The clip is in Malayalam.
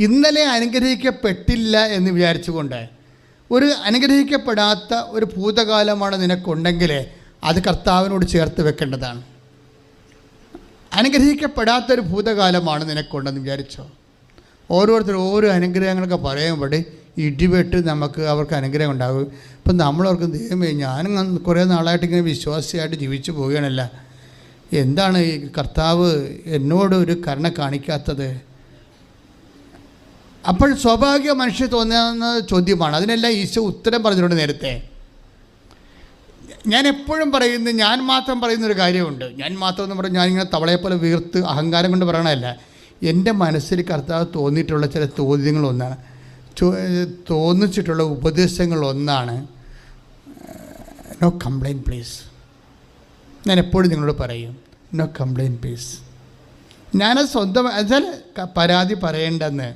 ഇന്നലെ അനുഗ്രഹിക്കപ്പെട്ടില്ല എന്ന് വിചാരിച്ചുകൊണ്ട് ഒരു അനുഗ്രഹിക്കപ്പെടാത്ത ഒരു ഭൂതകാലമാണ് നിനക്കുണ്ടെങ്കിൽ അത് കർത്താവിനോട് ചേർത്ത് വെക്കേണ്ടതാണ്. അനുഗ്രഹിക്കപ്പെടാത്തൊരു ഭൂതകാലമാണ് നിനക്കുണ്ടെന്ന് വിചാരിച്ചോ. ഓരോരുത്തരും ഓരോ അനുഗ്രഹങ്ങളൊക്കെ പറയുമ്പോൾ ഇടിവെട്ട് അവർക്ക് അനുഗ്രഹം ഉണ്ടാകും. ഇപ്പം നമ്മളവർക്ക് ദൈവമേ, ഞാനും കുറേ നാളായിട്ട് ഇങ്ങനെ വിശ്വാസിയായിട്ട് ജീവിച്ചു പോവുകയാണല്ല, എന്താണ് ഈ കർത്താവ് എന്നോട് ഒരു കരുണ കാണിക്കാത്തത്? അപ്പോൾ സ്വാഭാവിക മനുഷ്യ തോന്നുന്ന ചോദ്യമാണ്. അതിനെല്ലാം ഈശോ ഉത്തരം പറഞ്ഞിട്ടുണ്ട് നേരത്തെ. ഞാൻ എപ്പോഴും പറയുന്നത്, ഞാൻ മാത്രം പറയുന്നൊരു കാര്യമുണ്ട്. ഞാൻ മാത്രം എന്ന് പറഞ്ഞാൽ ഞാനിങ്ങനെ തവളയെപ്പോലെ വീർത്ത് അഹങ്കാരം കൊണ്ട് പറയണമല്ല. എൻ്റെ മനസ്സിൽ കർത്താവ് തോന്നിയിട്ടുള്ള ചില ചോദ്യങ്ങളൊന്നാണ്, തോന്നിച്ചിട്ടുള്ള ഉപദേശങ്ങളൊന്നാണ്, നോ കംപ്ലൈൻറ്റ് പ്ലീസ്. ഞാൻ എപ്പോഴും നിങ്ങളോട് പറയും, നോ കംപ്ലൈൻറ്റ് പ്ലീസ്. ഞാനത് സ്വന്തം വെച്ചാൽ പരാതി പറയേണ്ടെന്ന്.